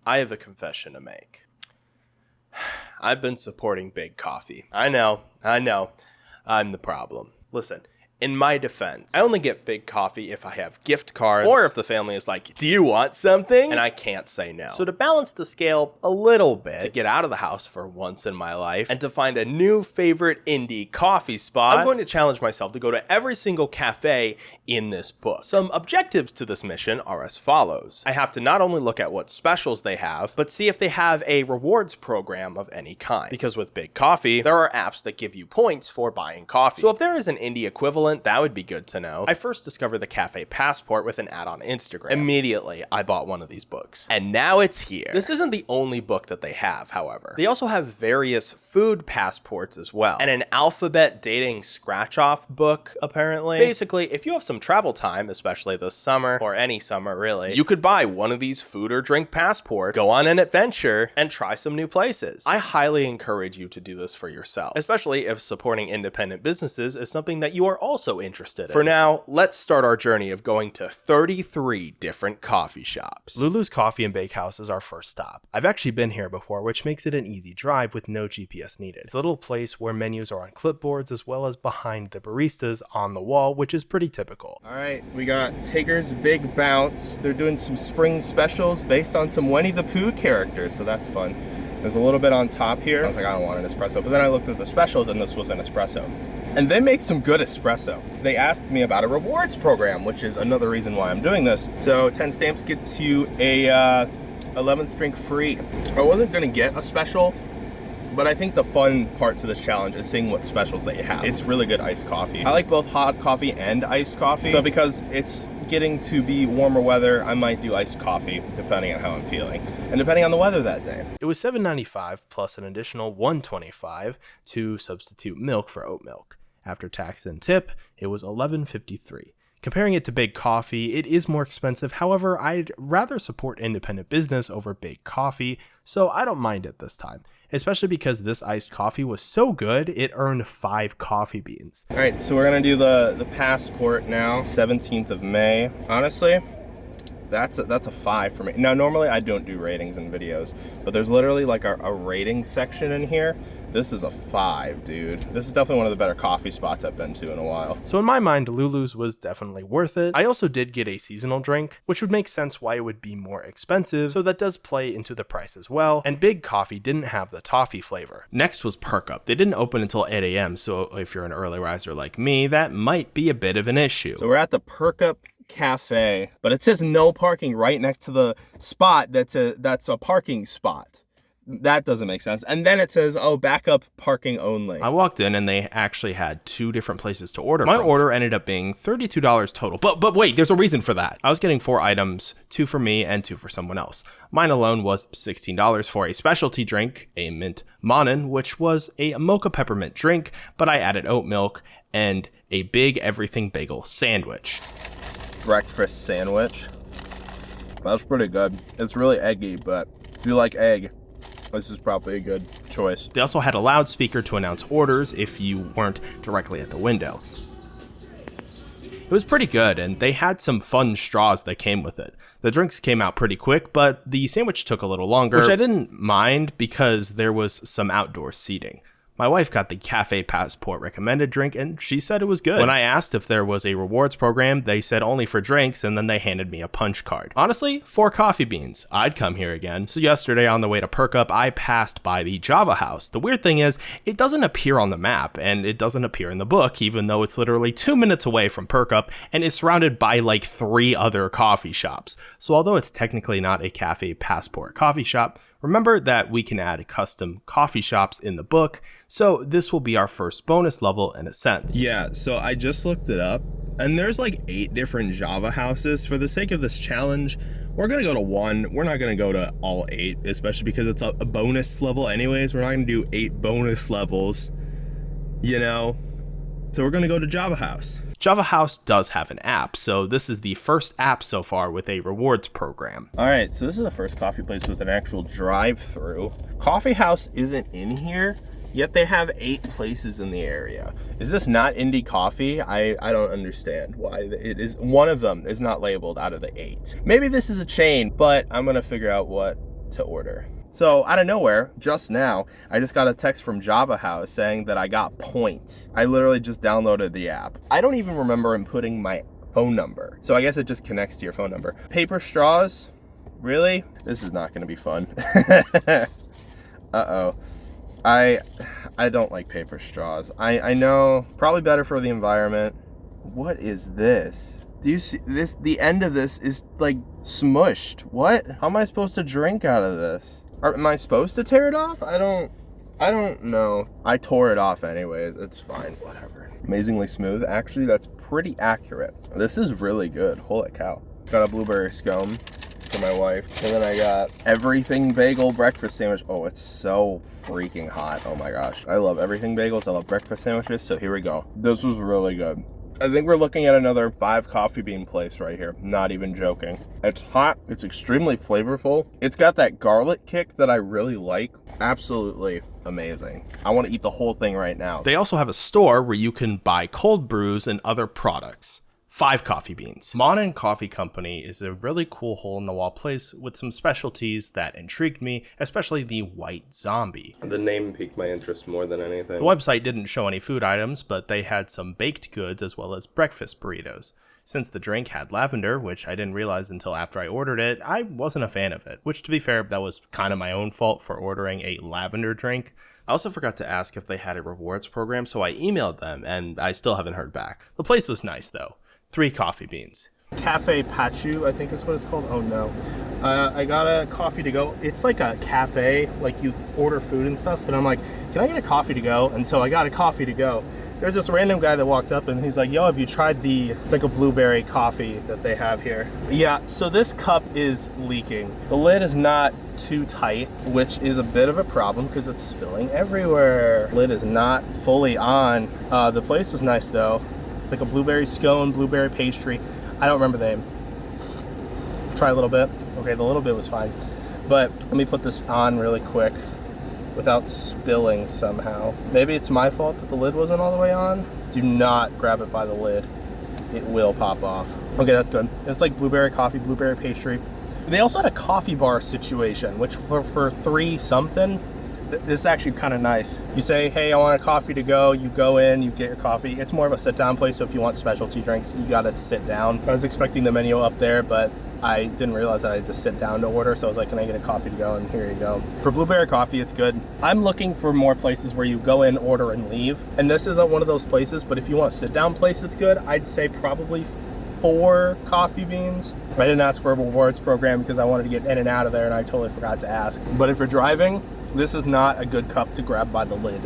I have a confession to make. I've been supporting Big Coffee. I know. I'm the problem. Listen, in my defense, I only get Big Coffee if I have gift cards or if the family is like, do you want something? And I can't say no. So to balance the scale a little bit, to get out of the house for once in my life, and to find a new favorite indie coffee spot, I'm going to challenge myself to go to every single cafe in this book. Some objectives to this mission are as follows. I have to not only look at what specials they have, but see if they have a rewards program of any kind. Because with Big Coffee, there are apps that give you points for buying coffee. So if there is an indie equivalent, that would be good to know. I first discovered the Cafe Passport with an ad on Instagram. Immediately, I bought one of these books. And now it's here. This isn't the only book that they have, however. They also have various food passports as well, and an alphabet dating scratch-off book, apparently. Basically, if you have some travel time, especially this summer, or any summer really, you could buy one of these food or drink passports, go on an adventure, and try some new places. I highly encourage you to do this for yourself, especially if supporting independent businesses is something that you are also interested in. For now, let's start our journey of going to 33 different coffee shops. Lulu's Coffee and Bakehouse is our first stop. I've actually been here before, which makes it an easy drive with no GPS needed. It's a little place where menus are on clipboards as well as behind the baristas on the wall, which is pretty typical. All right, we got Tigger's Big Bounce. They're doing some spring specials based on some Winnie the Pooh characters, so that's fun. There's a little bit on top here. I was like, I don't want an espresso, but then I looked at the specials and this was an espresso. And they make some good espresso. They asked me about a rewards program, which is another reason why I'm doing this. So 10 stamps gets you a 11th drink free. I wasn't gonna get a special, but I think the fun part to this challenge is seeing what specials they have. It's really good iced coffee. I like both hot coffee and iced coffee, but because it's getting to be warmer weather, I might do iced coffee depending on how I'm feeling and depending on the weather that day. It was $7.95 plus an additional $1.25 to substitute milk for oat milk. After tax and tip, it was $11.53. Comparing it to Big Coffee, it is more expensive. However, I'd rather support independent business over Big Coffee, so I don't mind it this time, especially because this iced coffee was so good, it earned 5 coffee beans. All right, so we're gonna do the passport now, 17th of May. Honestly, that's a 5 for me. Now, normally I don't do ratings in videos, but there's literally like a rating section in here. This is a 5, dude. This is definitely one of the better coffee spots I've been to in a while. So in my mind, Lulu's was definitely worth it. I also did get a seasonal drink, which would make sense why it would be more expensive, so that does play into the price as well. And Big Coffee didn't have the toffee flavor. Next was Perk Up. They didn't open until 8 a.m., so if you're an early riser like me, that might be a bit of an issue. So we're at the Perk Up Cafe, but it says no parking right next to the spot that's a parking spot. That doesn't make sense. And then it says, oh, backup parking only. I walked in and they actually had 2 different places to order. My order ended up being $32 total. But wait, there's a reason for that. I was getting 4 items, 2 for me and 2 for someone else. Mine alone was $16 for a specialty drink, a mint Monin, which was a mocha peppermint drink, but I added oat milk and a big everything bagel sandwich. Breakfast sandwich. That's pretty good. It's really eggy, but if you like egg, this is probably a good choice. They also had a loudspeaker to announce orders if you weren't directly at the window. It was pretty good, and they had some fun straws that came with it. The drinks came out pretty quick, but the sandwich took a little longer, which I didn't mind because there was some outdoor seating. My wife got the Cafe Passport recommended drink, and she said it was good. When I asked if there was a rewards program, they said only for drinks, and then they handed me a punch card. Honestly, 4 coffee beans. I'd come here again. So yesterday on the way to Perk Up, I passed by the Java House. The weird thing is, it doesn't appear on the map, and it doesn't appear in the book, even though it's literally 2 minutes away from Perk Up, and is surrounded by like 3 other coffee shops. So although it's technically not a Cafe Passport coffee shop, remember that we can add custom coffee shops in the book, so this will be our first bonus level in a sense. Yeah, so I just looked it up, and there's like 8 different Java houses. For the sake of this challenge, we're gonna go to 1. We're not gonna go to all 8, especially because it's a bonus level anyways. We're not gonna do 8 bonus levels, you know? So we're gonna go to Java House. Java House does have an app, so this is the first app so far with a rewards program. All right, so this is the first coffee place with an actual drive-through. Coffee House isn't in here, yet they have 8 places in the area. Is this not indie coffee? I don't understand why it is. One of them is not labeled out of the 8. Maybe this is a chain, but I'm gonna figure out what to order. So out of nowhere, just now, I just got a text from Java House saying that I got points. I literally just downloaded the app. I don't even remember inputting my phone number. So I guess it just connects to your phone number. Paper straws? Really? This is not gonna be fun. Uh-oh. I don't like paper straws. I know, probably better for the environment. What is this? Do you see this? The end of this is like smushed. What? How am I supposed to drink out of this? Am I supposed to tear it off? I don't know. I tore it off anyways. It's fine. Whatever. Amazingly smooth. Actually, that's pretty accurate. This is really good. Holy cow. Got a blueberry scone for my wife. And then I got everything bagel breakfast sandwich. Oh, it's so freaking hot. Oh my gosh. I love everything bagels. I love breakfast sandwiches. So here we go. This was really good. I think we're looking at another 5 coffee bean place right here. Not even joking. It's hot. It's extremely flavorful. It's got that garlic kick that I really like. Absolutely amazing. I want to eat the whole thing right now. They also have a store where you can buy cold brews and other products. 5 Coffee Beans. Monin Coffee Company is a really cool hole-in-the-wall place with some specialties that intrigued me, especially the White Zombie. The name piqued my interest more than anything. The website didn't show any food items, but they had some baked goods as well as breakfast burritos. Since the drink had lavender, which I didn't realize until after I ordered it, I wasn't a fan of it, which to be fair, that was kind of my own fault for ordering a lavender drink. I also forgot to ask if they had a rewards program, so I emailed them, and I still haven't heard back. The place was nice, though. 3 Coffee Beans. Cafe Pachu, I think is what it's called. Oh no. I got a coffee to go. It's like a cafe, like you order food and stuff, and I'm like, can I get a coffee to go? And so I got a coffee to go. There's this random guy that walked up and he's like, yo, have you tried it's like a blueberry coffee that they have here? Yeah, so this cup is leaking. The lid is not too tight, which is a bit of a problem because it's spilling everywhere. Lid is not fully on. The place was nice though. It's like a blueberry scone, blueberry pastry. I don't remember the name. Try a little bit. Okay, the little bit was fine. But let me put this on really quick without spilling somehow. Maybe it's my fault that the lid wasn't all the way on. Do not grab it by the lid. It will pop off. Okay, that's good. It's like blueberry coffee, blueberry pastry. They also had a coffee bar situation, which for 3 something, this is actually kind of nice. You say, hey, I want a coffee to go. You go in, you get your coffee. It's more of a sit-down place, so if you want specialty drinks, you gotta sit down. I was expecting the menu up there, but I didn't realize that I had to sit down to order, so I was like, can I get a coffee to go? And here you go. For blueberry coffee, it's good. I'm looking for more places where you go in, order, and leave. And this isn't one of those places, but if you want a sit-down place that's good, I'd say probably 4 Coffee Beans. I didn't ask for a rewards program because I wanted to get in and out of there, and I totally forgot to ask. But if you're driving, this is not a good cup to grab by the lid,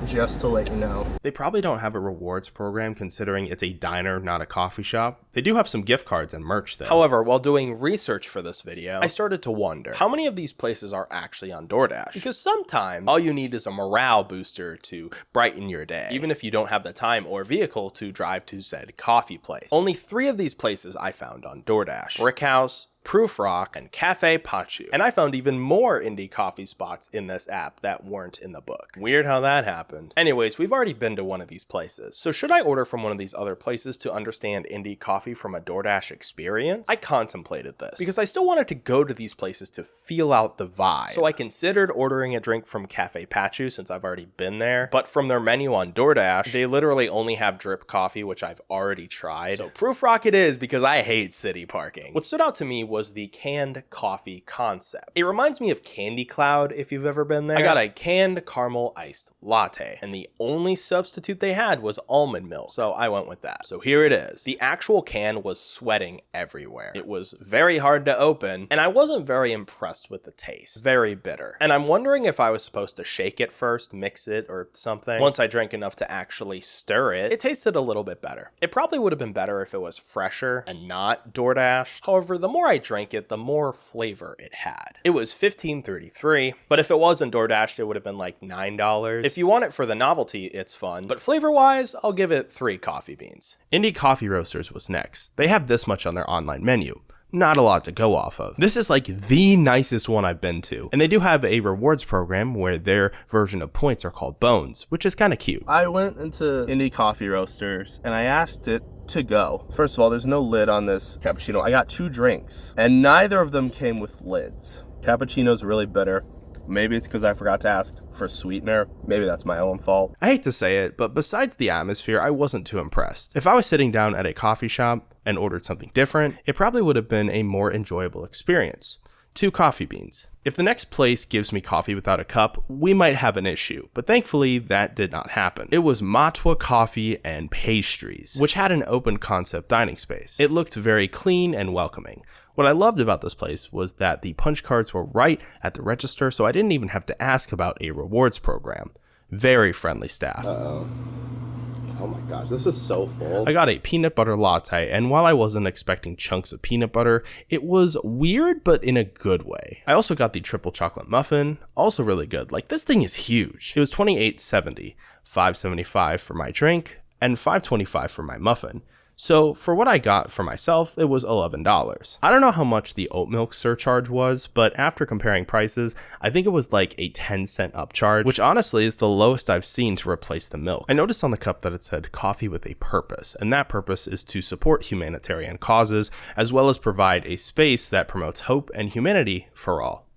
just to let you know. They probably don't have a rewards program considering it's a diner, not a coffee shop. They do have some gift cards and merch though. However, while doing research for this video, I started to wonder how many of these places are actually on DoorDash? Because sometimes all you need is a morale booster to brighten your day, even if you don't have the time or vehicle to drive to said coffee place. Only 3 of these places I found on DoorDash: Brick House, Proof Rock, and Cafe Pachu. And I found even more indie coffee spots in this app that weren't in the book. Weird how that happened. Anyways, we've already been to one of these places. So should I order from one of these other places to understand indie coffee from a DoorDash experience? I contemplated this because I still wanted to go to these places to feel out the vibe. So I considered ordering a drink from Cafe Pachu since I've already been there. But from their menu on DoorDash, they literally only have drip coffee, which I've already tried. So Proof Rock it is because I hate city parking. What stood out to me was the canned coffee concept. It reminds me of Candy Cloud if you've ever been there. I got a canned caramel iced latte, and the only substitute they had was almond milk, so I went with that. So here it is. The actual can was sweating everywhere. It was very hard to open, and I wasn't very impressed with the taste. Very bitter. And I'm wondering if I was supposed to shake it first, mix it, or something. Once I drank enough to actually stir it, it tasted a little bit better. It probably would have been better if it was fresher and not DoorDash. However, the more I drank it, the more flavor it had. It was $15.33, but if it wasn't DoorDash, it would have been like $9. If you want it for the novelty, it's fun, but flavor-wise, I'll give it 3 Coffee Beans. Indie Coffee Roasters was next. They have this much on their online menu. Not a lot to go off of. This is like the nicest one I've been to. And they do have a rewards program where their version of points are called bones, which is kind of cute. I went into Indie Coffee Roasters and I asked it to go. First of all, there's no lid on this cappuccino. I got 2 drinks and neither of them came with lids. Cappuccino's really bitter. Maybe it's because I forgot to ask for sweetener. Maybe that's my own fault. I hate to say it, but besides the atmosphere, I wasn't too impressed. If I was sitting down at a coffee shop and ordered something different, it probably would have been a more enjoyable experience. 2 coffee beans. If the next place gives me coffee without a cup, we might have an issue, but thankfully that did not happen. It was Matwa Coffee and Pastries, which had an open concept dining space. It looked very clean and welcoming. What I loved about this place was that the punch cards were right at the register, so I didn't even have to ask about a rewards program. Very friendly staff. Oh my gosh, this is so full. I got a peanut butter latte, and while I wasn't expecting chunks of peanut butter, it was weird, but in a good way. I also got the triple chocolate muffin, also really good. Like, this thing is huge. It was $28.70, $5.75 for my drink, and $5.25 for my muffin. So for what I got for myself, it was $11. I don't know how much the oat milk surcharge was, but after comparing prices, I think it was like a 10-cent upcharge, which honestly is the lowest I've seen to replace the milk. I noticed on the cup that it said coffee with a purpose, and that purpose is to support humanitarian causes, as well as provide a space that promotes hope and humanity for all.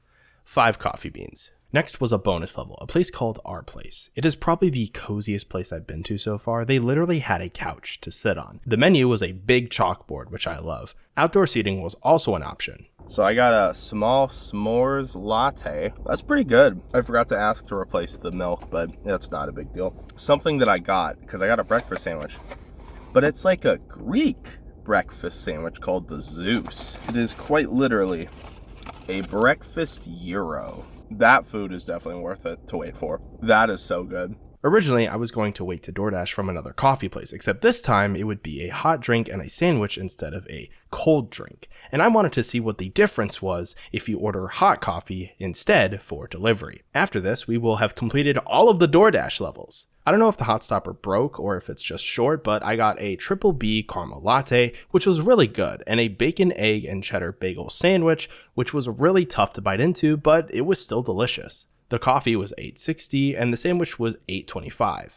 5 coffee beans. Next was a bonus level, a place called Our Place. It is probably the coziest place I've been to so far. They literally had a couch to sit on. The menu was a big chalkboard, which I love. Outdoor seating was also an option. So I got a small s'mores latte. That's pretty good. I forgot to ask to replace the milk, but that's not a big deal. Something that I got, because I got a breakfast sandwich, but it's like a Greek breakfast sandwich called the Zeus. It is quite literally a breakfast gyro. That food is definitely worth it to wait for. That is so good. Originally, I was going to wait to DoorDash from another coffee place, except this time it would be a hot drink and a sandwich instead of a cold drink. And I wanted to see what the difference was if you order hot coffee instead for delivery. After this, we will have completed all of the DoorDash levels. I don't know if the hot stopper broke or if it's just short, but I got a triple B caramel latte, which was really good, and a bacon, egg, and cheddar bagel sandwich, which was really tough to bite into, but it was still delicious. The coffee was $8.60 and the sandwich was $8.25.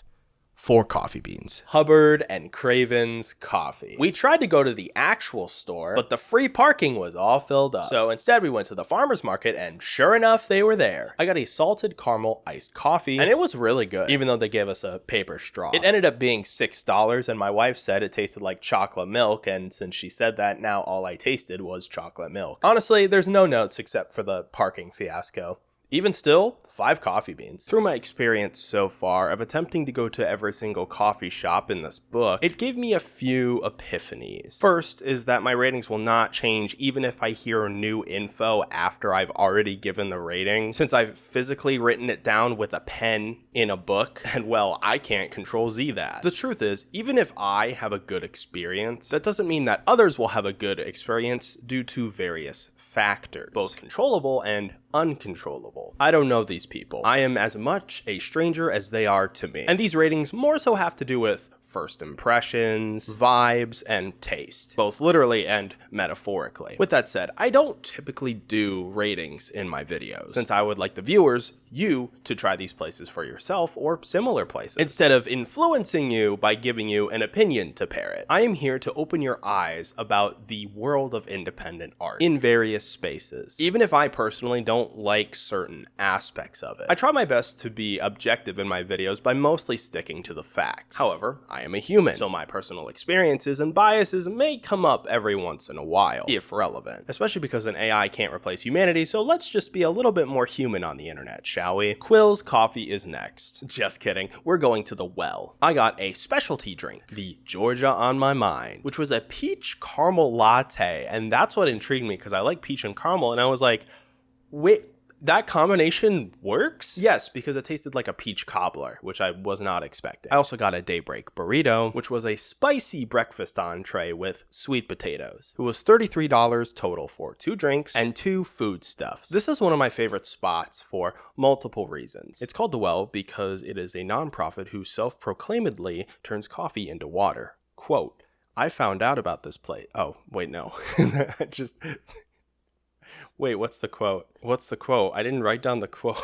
4 coffee beans. Hubbard and Craven's Coffee. We tried to go to the actual store, but the free parking was all filled up. So instead we went to the farmer's market, and sure enough, they were there. I got a salted caramel iced coffee, and it was really good, even though they gave us a paper straw. It ended up being $6, and my wife said it tasted like chocolate milk, and since she said that, now all I tasted was chocolate milk. Honestly, there's no notes except for the parking fiasco. Even still, 5 coffee beans. Through my experience so far of attempting to go to every single coffee shop in this book, it gave me a few epiphanies. First is that my ratings will not change even if I hear new info after I've already given the rating, since I've physically written it down with a pen in a book, and well, I can't control Z that. The truth is, even if I have a good experience, that doesn't mean that others will have a good experience due to various factors, both controllable and uncontrollable. I don't know these people. I am as much a stranger as they are to me. And these ratings more so have to do with first impressions, vibes, and taste, both literally and metaphorically. With that said, I don't typically do ratings in my videos, since I would like the viewers, you, to try these places for yourself or similar places, instead of influencing you by giving you an opinion to parrot. I am here to open your eyes about the world of independent art in various spaces, even if I personally don't like certain aspects of it. I try my best to be objective in my videos by mostly sticking to the facts. However, I am a human, so my personal experiences and biases may come up every once in a while, if relevant, especially because an AI can't replace humanity, so let's just be a little bit more human on the internet, shall we? Quill's Coffee is next. Just kidding, we're going to the well. I got a specialty drink, the Georgia on My Mind, which was a peach caramel latte, and that's what intrigued me because I like peach and caramel, and I was like, wait, that combination works? Yes, because it tasted like a peach cobbler, which I was not expecting. I also got a daybreak burrito, which was a spicy breakfast entree with sweet potatoes. It was $33 total for 2 drinks and 2 foodstuffs. This is one of my favorite spots for multiple reasons. It's called The Well because it is a nonprofit who self-proclaimedly turns coffee into water. Quote, I found out about this place. Oh, wait, no. Wait, what's the quote? I didn't write down the quote.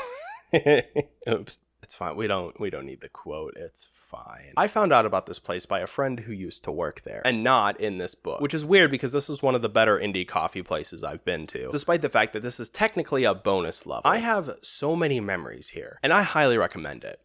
Oops. It's fine. We don't need the quote. It's fine. I found out about this place by a friend who used to work there, and not in this book, which is weird because this is one of the better indie coffee places I've been to, despite the fact that this is technically a bonus level. I have so many memories here, and I highly recommend it.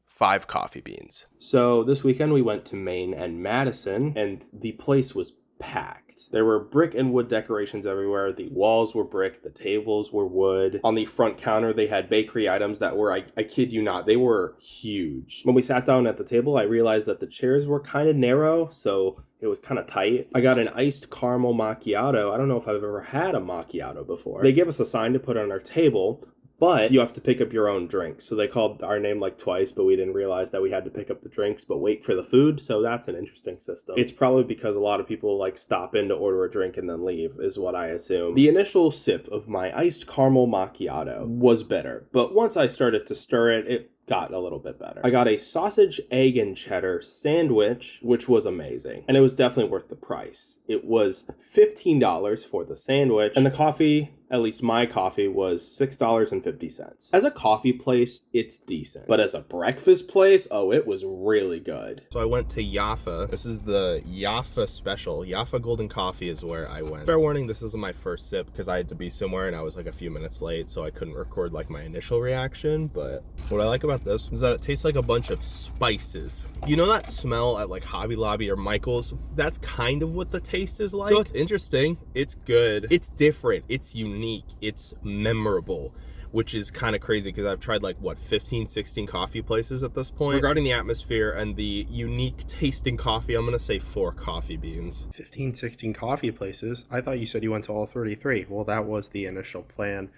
5 coffee beans. So this weekend we went to Maine and Madison, and the place was packed. There were brick and wood decorations everywhere. The walls were brick, the tables were wood. On the front counter, they had bakery items that were, I kid you not, they were huge. When we sat down at the table, I realized that the chairs were kind of narrow, so it was kind of tight. I got an iced caramel macchiato. I don't know if I've ever had a macchiato before. They gave us a sign to put on our table, but you have to pick up your own drinks. So they called our name like twice, but we didn't realize that we had to pick up the drinks but wait for the food. So that's an interesting system. It's probably because a lot of people like stop in to order a drink and then leave, is what I assume. The initial sip of my iced caramel macchiato was bitter, but once I started to stir it, it got a little bit better. I got a sausage, egg, and cheddar sandwich, which was amazing. And it was definitely worth the price. It was $15 for the sandwich, and the coffee, at least my coffee, was $6.50. As a coffee place, it's decent. But as a breakfast place, oh, it was really good. So I went to Jaffa. This is the Jaffa special. Jaffa Golden Coffee is where I went. Fair warning, this is my first sip because I had to be somewhere and I was like a few minutes late, so I couldn't record like my initial reaction. But what I like about this is that it tastes like a bunch of spices. You know that smell at like Hobby Lobby or Michael's? That's kind of what the taste is like. So it's interesting, it's good, it's different, it's unique, it's memorable, which is kind of crazy because I've tried like what, 15, 16 coffee places at this point. Regarding the atmosphere and the unique tasting coffee, I'm gonna say 4 coffee beans. 15, 16 coffee places? I thought you said you went to all 33. Well, that was the initial plan,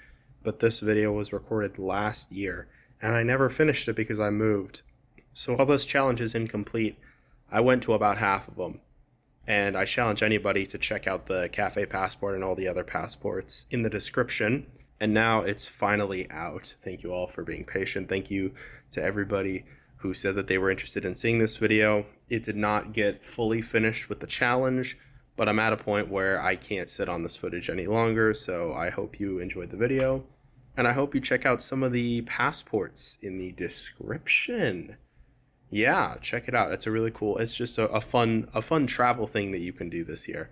but this video was recorded last year and I never finished it because I moved. So while this challenge is incomplete, I went to about half of them. And I challenge anybody to check out the Cafe Passport and all the other passports in the description. And now it's finally out. Thank you all for being patient. Thank you to everybody who said that they were interested in seeing this video. It did not get fully finished with the challenge, but I'm at a point where I can't sit on this footage any longer. So I hope you enjoyed the video. And I hope you check out some of the passports in the description. Yeah, check it out. It's a really cool, it's just a fun travel thing that you can do this year.